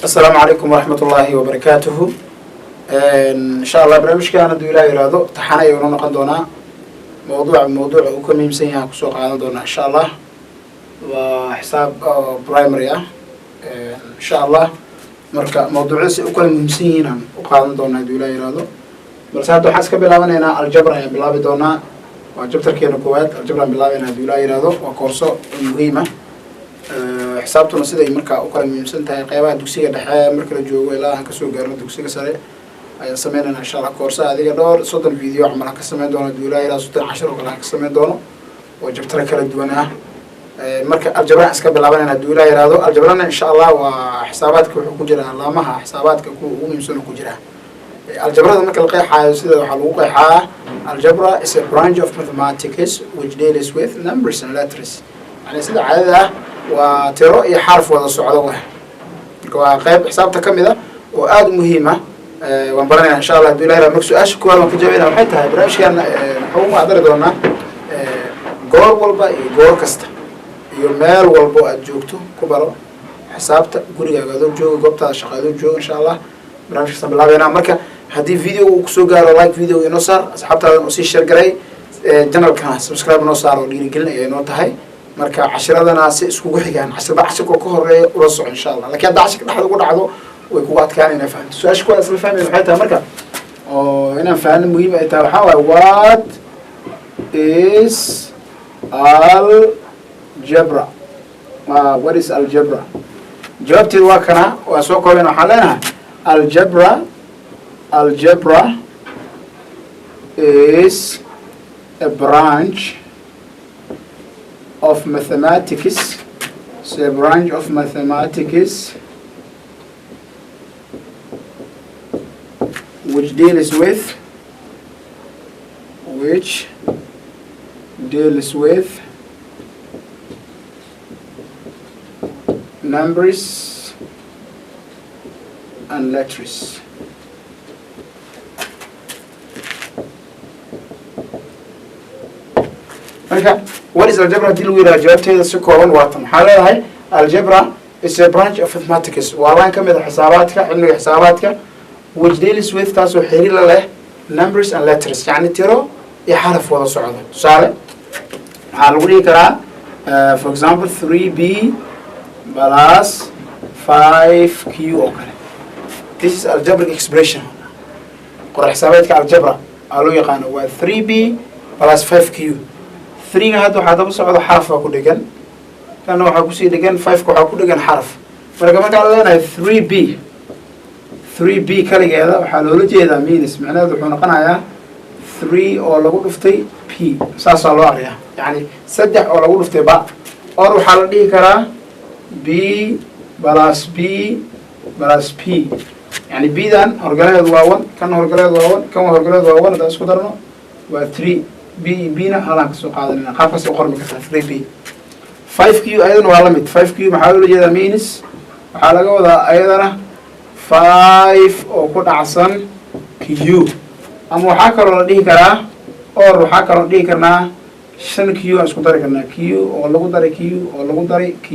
السلام عليكم ورحمة الله وبركاته. إن شاء الله برنامج كان دولا يرادو تحنا يورون قدونا موضوع وكم يمسيها كسوق على دونا إن شاء الله وحساب برايمري إن شاء الله مركا موضوع وكم يمسينا وقاعد دونا دولا يرادو بس هذا حسب بلاونا هنا الجبر يعني بلاوي دونا وجبتر كينو كويت الجبر بلاوي هنا دولا يرادو وكورسو مهمة حسابتنا سيدي مركا وكل ميمسن تاي قيبها دكسيga dhexe marka la joogo ilaa aan ka soo gaarno dugsiga sare ayaan sameynaa insha Allah koorsa adiga dhowr 30 video camal aan ka sameyn doono duulaa ilaa 10 oo kale aan ka sameyn doono oo jabtara kala duwan ah marka aljabra iska bilaabanayna duulaa yiraahdo aljabrana insha Allah waa xisaabaadka wuxuu ku jira laamaha xisaabaadka ku ugu muhiimsan ku jira aljabrada marka la qeexayo sida waxa lagu qeexaa algebra is a branch of mathematics which deals with numbers and letters يعني sida caadada وترى يحرف ولا صعود واه وقيب حسابته كمذا وآد مهمة ونبرنا إن شاء الله دولا يرى مكسو أشكو ولا كجابينا وحيتها برامج كان هو ما أقدر دونا جور والبا جور كسته يومير والبا أجوكتو كبره حسابته قولي قادو جو قبته شقادو جو إن شاء الله برامج حساب الله بينا مركا هدي فيديو كسو قارو لايك فيديو ينصر أصحابته نصي شير قري جنرال كان سبسكرايب نصر وليري قلنا ينوتهاي marka cashiradana si iskugu xigaan casharada cashirka ka horeeya ula soco insha Allah laakiin hadda cashirka dhexda ugu dhacdo way kugu adkaanayna fahamto su'aasha kuwaas la fahmay waxay tahay marka oo inaan fahanno muhiim ay tahay waxa waaye what is algebra what is algebra jawaabteedu waa kana waa soo koobeen waxaan leenahay algebra is a branch of mathematics, so a branch of mathematics which deals with numbers and letters. What is algebra deal with جوابتها سكون واتم حالها algebra is a branch of mathematics والله كم حساباتك علم حساباتك which deals with تاسو حرير له numbers and letters يعني ترى يحرف ولا صعود صار هنقول كرا for example 3b plus 5q okay this is algebraic expression قرأ حساباتك algebra قالوا يقانوا 3b plus 5q 3 هذا waxaa daba socdo xaraf ku dhigan kana waxa ku sii dhigan 5 waxa ku dhigan xaraf marka marka aan leenahay 3b kaligeeda waxa loo jeedaa minus macnaheedu wuxuu noqonayaa 3 oo lagu dhuftay p saas loo ariyaa yani 3 oo lagu dhuftay ba or waxa la dhihi karaa b plus p yani b dan horgaleedu waa 1 kan horgaleedu waa 1 kan horgaleedu waa 1 isku darno waa 3 بينا هلاك سوق هذا لنا خاف سوق قرب كثر 3b 5q أيضا وعلامة 5q محاولة جدا مينس وحالة جودا أيضا 5 أو كل عصن q أما حكر رديه كرا أو حكر رديه كرنا شن q أسكت كرنا q أو لو داري q أو لو داري q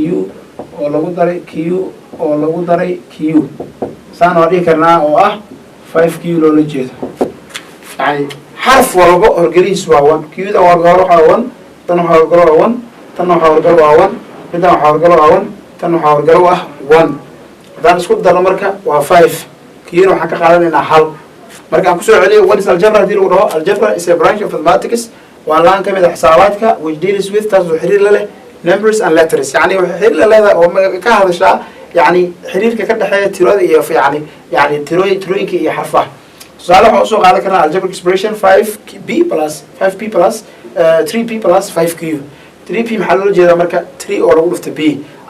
أو لو داري q أو لو داري q سان رديه كرنا أو 5q لو لجيت يعني حرف والله هرجليس واون كيودا وهرجلوا واون تنو هرجلوا واون تنو هرجلوا واون كده هرجلوا واون تنو هرجلوا واون ده نسكت ده مركا و5 كيلو حكى قالنا حل مركا كسر عليه ونس الجبر دي لو الجبر is a branch of mathematics والله كم إذا حساباتك which deals with تاسو حرير له numbers and letters يعني حرير له أو كهذا الشيء يعني حرير كده حياة تروي يعني تروي كي حرفه سؤال حوصو قال كنا algebraic expression 5b plus 5p plus 3p plus 5q 3p محلول جيدا مركا 3 oo lagu dhufta b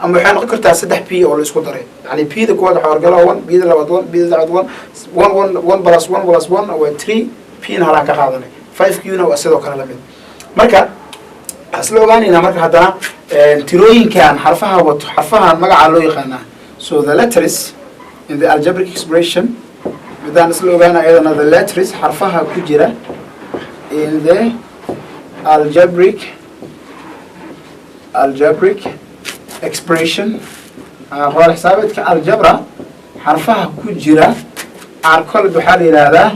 ama waxay noqon kartaa 3p oo la isku daray yani p da kooda waxa horgala 1 b da labaad 1 b da labaad 1 plus 1 plus 1 waa 3p na hala ka qaadanay 5q na waa sidoo kale la mid marka asla ogaanina marka hadana tirooyinkan xarfahan magaca loo yaqaana so the letters in the algebraic expression بدان سلوغانا أيضا the letters حرفها كجرة in the algebraic expression هو حسابات كالجبرة xarfaha ku jira are called waxaa la yidhaahdaa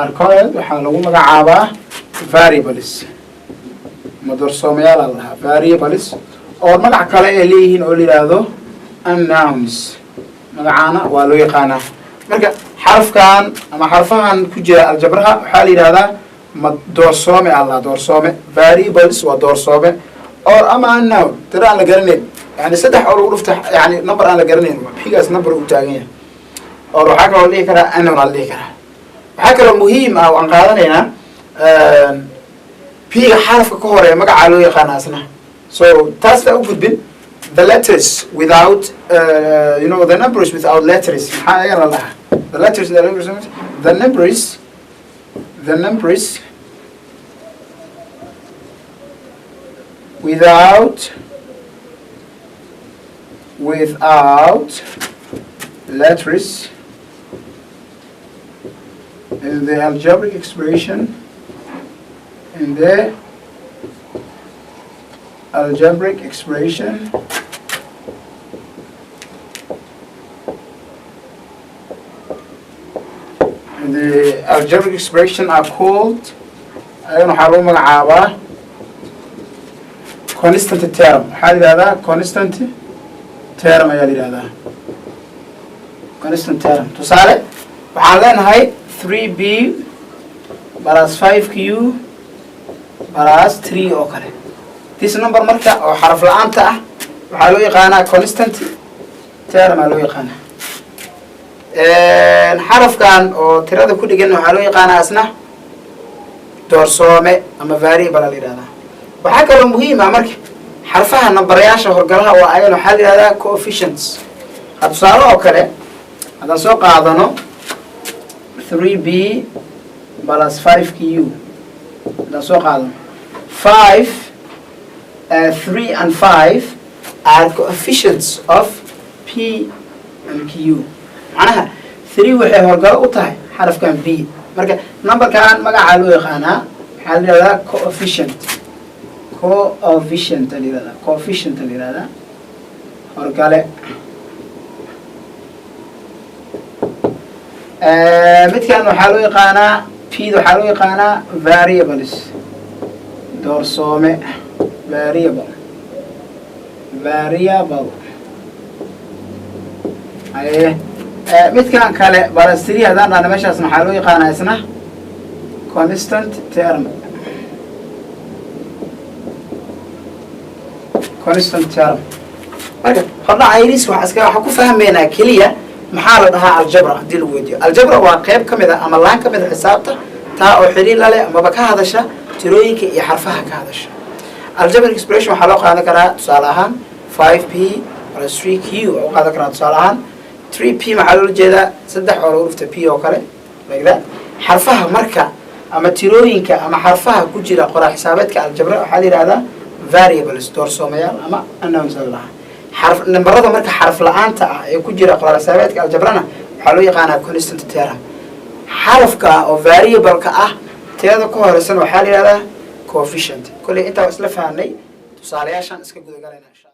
are called waxaa lagu magacaabaa variables ma doorsoomayaal la dhahaa variables oo magac kale ay leeyihiin oo la yidhaahdo unknowns magacaana waa loo yaqaanaa marka xarafkan ama xarfahan ku jira aljabraha waxaa la yidhaahdaa ma doorsoome alla doorsoome variables waa doorsoome or ama unknown tira aan la garanayn yani saddex oo lagu dhufta yani number aan la garanayn xigaas number uu taagan yahay or waxaa kaloo la dhihi karaa unknown aa la dhihi karaa waxaa kaloo muhiim ah waan qaadanaynaa piga xarafka ka horeeya magacaa loo yaqaana asna so taas taa u gudbin the letters without you know the numbers without letters maxaa ayagana la dhahaa the letters the numbers without letters in the algebraic expression are called ayagana waxaa lagu magacaabaa constant term waxaa la yidhahdaa constant term ayaa la yidhahdaa constant term tusaale waxaan leenahay 3b plus 5q plus 3 oo kale this number marka oo xaraf la-aanta ah waxaa loo yaqaanaa constant term aa loo yaqaanaa xarafkan oo tirada ku dhigan waxaa loo yaqaanaa asna doorsoome ama variable la yidhahdaa waxaa kaloo muhiim ah marka xarfaha nambarayaasha horgalaha oo ayana waxaa la yidhahdaa coefficients tusaale oo kale haddaan soo qaadano 3b plus 5q haddaan soo qaadano 3 and 5 are coefficients of p and q macnaha 3 waxay horgalo u tahay xarafkan b marka numberkan magacaa loo yaqaanaa waxaa la yidhahdaa coefficient la yidhahdaa horgale midkan waxaa loo yaqaanaa pda waxaa loo yaqaanaa variables doorsoome variable midkan kale balastiri haddaan dhahna meeshaasna waxaa loo yaqaanaa isna constant term marka hordhaca iris waxaa ku fahmaynaa keliya maxaa la dhahaa aljabra haddii lagu weydiyo aljabra waa qayb ka mid a ama laan ka mid a xisaabta taa oo xiriir la leh amaba ka hadasha tirooyinka iyo xarfaha ka hadasha algebraic expression waxaa loo qaadan karaa tusaale ahaan 5p plus 3q oo u qaadan karaa tusaale ahaan 3p maxaa loola jeedaa 3 oo lagu dhufta p oo kale like that xarfaha marka ama tirooyinka ama xarfaha ku jira qoraa xisaabeedka aljabra waxaa la yidhahdaa variables doorsoomayaal ama unknowns la xarf nambarada marka xarf la-aanta ah ee ku jira qoraa xisaabeedka aljabrana waxaa loo yaqaanaa constant term xarafka oo variable-ka ah teeda ku horeysan waxaa la yidhahdaa coefficient kolley intaa isla fahanay tusaalayaashaan iska gudagalayna insha